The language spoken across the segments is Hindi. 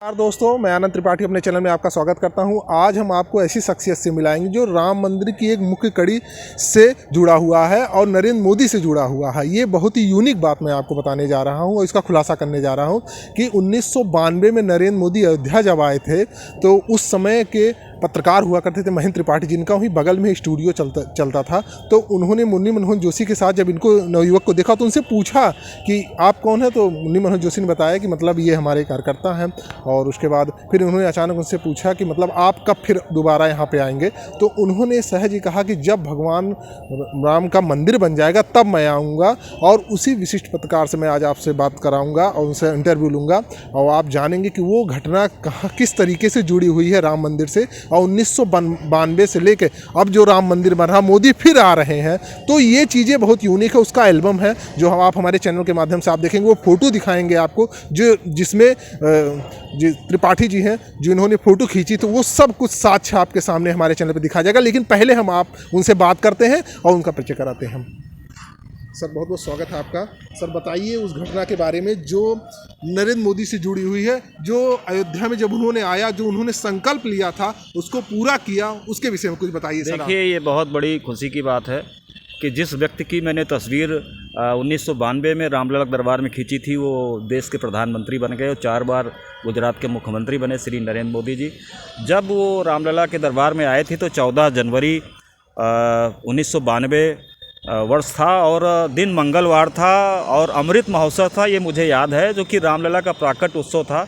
नमस्कार दोस्तों, मैं आनंद त्रिपाठी अपने चैनल में आपका स्वागत करता हूं। आज हम आपको ऐसी शख्सियत से मिलाएंगे जो राम मंदिर की एक मुख्य कड़ी से जुड़ा हुआ है और नरेंद्र मोदी से जुड़ा हुआ है। ये बहुत ही यूनिक बात मैं आपको बताने जा रहा हूं और इसका खुलासा करने जा रहा हूं कि 1992 में नरेंद्र मोदी अयोध्या जब आए थे तो उस समय के पत्रकार हुआ करते थे महेंद्र त्रिपाठी, जिनका वहीं बगल में स्टूडियो चलता था। तो उन्होंने मुन्नी मनोहर जोशी के साथ जब इनको नवयुवक को देखा तो उनसे पूछा कि आप कौन है। तो मुन्नी मनोहर जोशी ने बताया कि मतलब ये हमारे कार्यकर्ता हैं। और उसके बाद फिर उन्होंने अचानक उनसे पूछा कि मतलब आप कब फिर दोबारा यहाँ पे आएंगे। तो उन्होंने सहज ही कहा कि जब भगवान राम का मंदिर बन जाएगा तब मैं आऊँगा और उसी विशिष्ट पत्रकार से मैं आज आपसे बात कराऊँगा और उनसे इंटरव्यू लूँगा और आप जानेंगे कि वो घटना कहाँ किस तरीके से जुड़ी हुई है राम मंदिर से। और 1992 से लेके अब जो राम मंदिर बन रहा, मोदी फिर आ रहे हैं, तो ये चीज़ें बहुत यूनिक है। उसका एल्बम है जो आप हमारे चैनल के माध्यम से आप देखेंगे, वो फ़ोटो दिखाएंगे आपको जिसमें त्रिपाठी जी हैं जिन्होंने फ़ोटो खींची, तो वो सब कुछ साक्ष्य आपके सामने हमारे चैनल पर दिखाया जाएगा। लेकिन पहले हम आप उनसे बात करते हैं और उनका परिचय कराते हैं। सर, बहुत बहुत स्वागत है आपका। सर, बताइए उस घटना के बारे में जो नरेंद्र मोदी से जुड़ी हुई है, जो अयोध्या में जब उन्होंने आया, जो उन्होंने संकल्प लिया था उसको पूरा किया, उसके विषय में कुछ बताइए सर। देखिए, ये बहुत बड़ी खुशी की बात है कि जिस व्यक्ति की मैंने तस्वीर 1992 में रामलला के दरबार में खींची थी, वो देश के प्रधानमंत्री बन गए और 4 बार गुजरात के मुख्यमंत्री बने, श्री नरेंद्र मोदी जी। जब वो रामलला के दरबार में आए थे तो 14 जनवरी 1992 वर्ष था और दिन मंगलवार था और अमृत महोत्सव था, ये मुझे याद है, जो कि रामलला का प्राकट उत्सव था।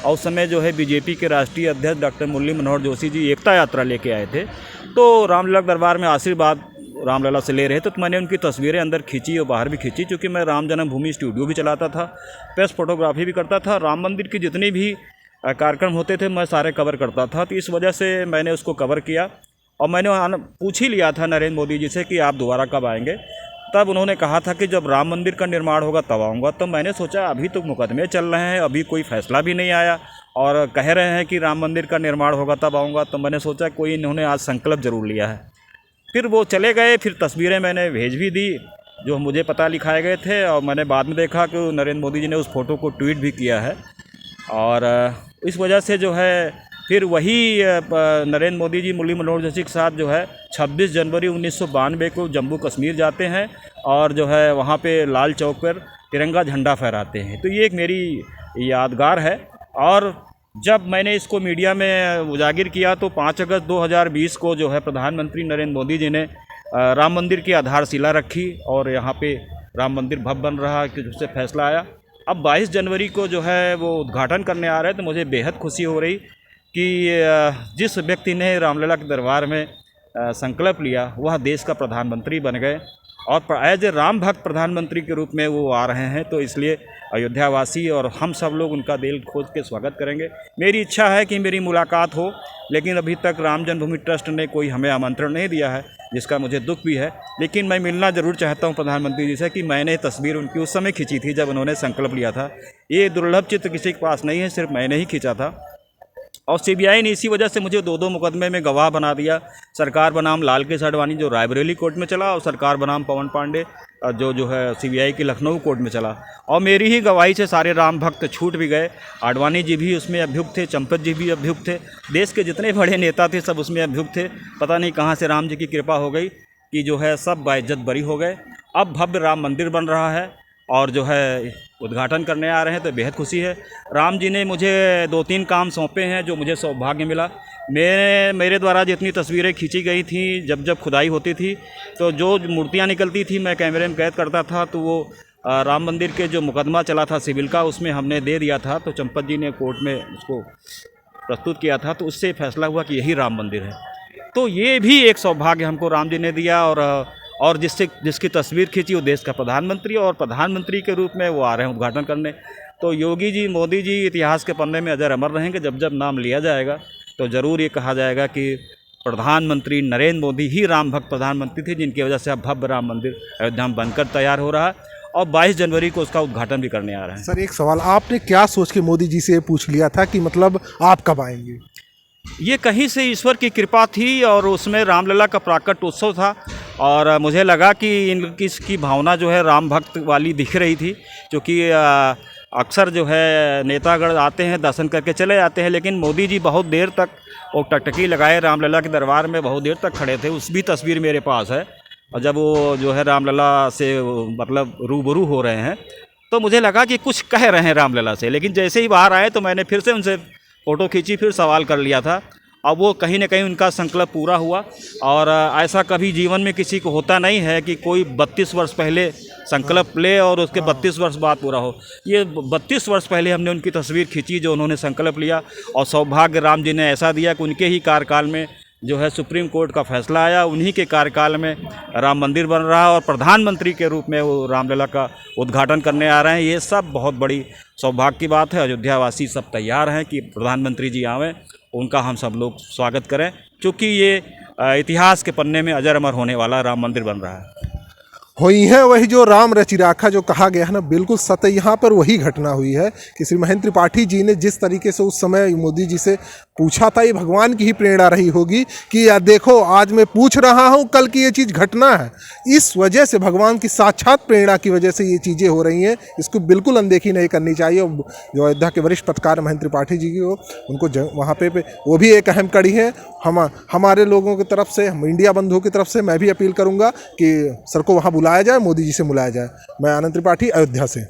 और उस समय जो है बीजेपी के राष्ट्रीय अध्यक्ष डॉक्टर मुरली मनोहर जोशी जी एकता यात्रा लेके आए थे। तो रामलला के दरबार में आशीर्वाद रामलला से ले रहे थे, तो मैंने उनकी तस्वीरें अंदर खींची और बाहर भी खींची, क्योंकि मैं राम जन्मभूमि स्टूडियो भी चलाता था, प्रेस फोटोग्राफी भी करता था। राम मंदिर की जितनी भी कार्यक्रम होते थे मैं सारे कवर करता था, तो इस वजह से मैंने उसको कवर किया। और मैंने पूछ ही लिया था नरेंद्र मोदी जी से कि आप दोबारा कब आएंगे। तब उन्होंने कहा था कि जब राम मंदिर का निर्माण होगा तब आऊँगा। तो मैंने सोचा अभी तो मुकदमे चल रहे हैं, अभी कोई फैसला भी नहीं आया और कह रहे हैं कि राम मंदिर का निर्माण होगा तब आऊँगा। तो मैंने सोचा कोई इन्होंने आज संकल्प ज़रूर लिया है। फिर वो चले गए। फिर तस्वीरें मैंने भेज भी दी जो मुझे पता लिखाए गए थे, और मैंने बाद में देखा कि नरेंद्र मोदी जी ने उस फ़ोटो को ट्वीट भी किया है। और इस वजह से जो है फिर वही नरेंद्र मोदी जी मुरली मनोहर जोशी के साथ जो है 26 जनवरी 1992 को जम्मू कश्मीर जाते हैं और जो है वहाँ पे लाल चौक पर तिरंगा झंडा फहराते हैं। तो ये एक मेरी यादगार है। और जब मैंने इसको मीडिया में उजागर किया तो 5 अगस्त 2020 को जो है प्रधानमंत्री नरेंद्र मोदी जी ने राम मंदिर की आधारशिला रखी और यहाँ पे राम मंदिर भव्य बन रहा है कि उससे फैसला आया। अब 22 जनवरी को जो है वो उद्घाटन करने आ रहे हैं, तो मुझे बेहद खुशी हो रही कि जिस व्यक्ति ने रामलला के दरबार में संकल्प लिया वह देश का प्रधानमंत्री बन गए और एज ए राम भक्त प्रधानमंत्री के रूप में वो आ रहे हैं। तो इसलिए अयोध्यावासी और हम सब लोग उनका दिल खोज के स्वागत करेंगे। मेरी इच्छा है कि मेरी मुलाकात हो, लेकिन अभी तक राम जन्मभूमि ट्रस्ट ने कोई हमें आमंत्रण नहीं दिया है, जिसका मुझे दुख भी है। लेकिन मैं मिलना ज़रूर चाहता हूं प्रधानमंत्री जी से कि मैंने तस्वीर उनकी उस समय खींची थी जब उन्होंने संकल्प लिया था। ये दुर्लभ चित्र किसी के पास नहीं है, सिर्फ मैंने ही खींचा था। और सीबीआई ने इसी वजह से मुझे 2 मुकदमे में गवाह बना दिया। सरकार बनाम लाल केस आडवाणी जो रायबरेली कोर्ट में चला और सरकार बनाम पवन पांडे जो है सीबीआई की लखनऊ कोर्ट में चला। और मेरी ही गवाही से सारे राम भक्त छूट भी गए। आडवाणी जी भी उसमें अभियुक्त थे, चंपत जी भी अभियुक्त थे, देश के जितने बड़े नेता थे सब उसमें अभियुक्त थे। पता नहीं कहाँ से राम जी की कृपा हो गई कि जो है सब बाइज्जत बरी हो गए। अब भव्य राम मंदिर बन रहा है और जो है उद्घाटन करने आ रहे हैं, तो बेहद खुशी है। राम जी ने मुझे 2-3 काम सौंपे हैं जो मुझे सौभाग्य मिला। मेरे द्वारा जितनी तस्वीरें खींची गई थी, जब खुदाई होती थी तो जो मूर्तियां निकलती थी मैं कैमरे में कैद करता था, तो वो राम मंदिर के जो मुकदमा चला था सिविल का उसमें हमने दे दिया था। तो चंपत जी ने कोर्ट में उसको प्रस्तुत किया था, तो उससे फैसला हुआ कि यही राम मंदिर है। तो ये भी एक सौभाग्य हमको राम जी ने दिया। और जिसकी तस्वीर खींची वो देश का प्रधानमंत्री और प्रधानमंत्री के रूप में वो आ रहे हैं उद्घाटन करने। तो योगी जी, मोदी जी इतिहास के पन्ने में अजर अमर रहेंगे। जब जब नाम लिया जाएगा तो ज़रूर ये कहा जाएगा कि प्रधानमंत्री नरेंद्र मोदी ही राम भक्त प्रधानमंत्री थे, जिनकी वजह से अब भव्य राम मंदिर अयोध्या में बनकर तैयार हो रहा है और 22 जनवरी को उसका उद्घाटन भी करने आ रहे हैं। सर, एक सवाल, आपने क्या सोच के मोदी जी से पूछ लिया था कि मतलब आप कब आएंगे? ये कहीं से ईश्वर की कृपा थी और उसमें रामलला का प्राकट उत्सव था और मुझे लगा कि इनकी भावना जो है राम भक्त वाली दिख रही थी, क्योंकि अक्सर जो है नेतागण आते हैं, दर्शन करके चले जाते हैं, लेकिन मोदी जी बहुत देर तक वो टकटकी लगाए रामलला के दरबार में बहुत देर तक खड़े थे। उस भी तस्वीर मेरे पास है। और जब वो जो है रामलला से मतलब रूबरू हो रहे हैं तो मुझे लगा कि कुछ कह रहे हैं रामलला से, लेकिन जैसे ही बाहर आए तो मैंने फिर से उनसे फ़ोटो खींची, फिर सवाल कर लिया था। अब वो कहीं ना कहीं उनका संकल्प पूरा हुआ। और ऐसा कभी जीवन में किसी को होता नहीं है कि कोई 32 वर्ष पहले संकल्प ले और उसके 32 वर्ष बाद पूरा हो। ये 32 वर्ष पहले हमने उनकी तस्वीर खींची जो उन्होंने संकल्प लिया, और सौभाग्य राम जी ने ऐसा दिया कि उनके ही कार्यकाल में जो है सुप्रीम कोर्ट का फैसला आया, उन्हीं के कार्यकाल में राम मंदिर बन रहा और प्रधानमंत्री के रूप में वो रामलला का उद्घाटन करने आ रहे हैं। ये सब बहुत बड़ी सौभाग्य की बात है। अयोध्यावासी सब तैयार हैं कि प्रधानमंत्री जी आवें, उनका हम सब लोग स्वागत करें, क्योंकि ये इतिहास के पन्ने में अजर अमर होने वाला राम मंदिर बन रहा है। हुई है वही जो राम रचि राखा जो कहा गया है ना, बिल्कुल सत्य। यहाँ पर वही घटना हुई है कि श्री महेंद्र त्रिपाठी जी ने जिस तरीके से उस समय मोदी जी से पूछा था, ये भगवान की ही प्रेरणा रही होगी कि या देखो आज मैं पूछ रहा हूँ, कल की ये चीज़ घटना है। इस वजह से भगवान की साक्षात प्रेरणा की वजह से ये चीज़ें हो रही हैं, इसको बिल्कुल अनदेखी नहीं करनी चाहिए। जो अयोध्या के वरिष्ठ पत्रकार महेंद्र त्रिपाठी जी को उनको वहाँ पे वो भी एक अहम कड़ी है। हमारे लोगों की तरफ से, हम इंडिया बंधुओं की तरफ से मैं भी अपील करूँगा कि सर को वहाँ बुलाया जाए, मोदी जी से बुलाया जाए। मैं आनंद त्रिपाठी, अयोध्या से।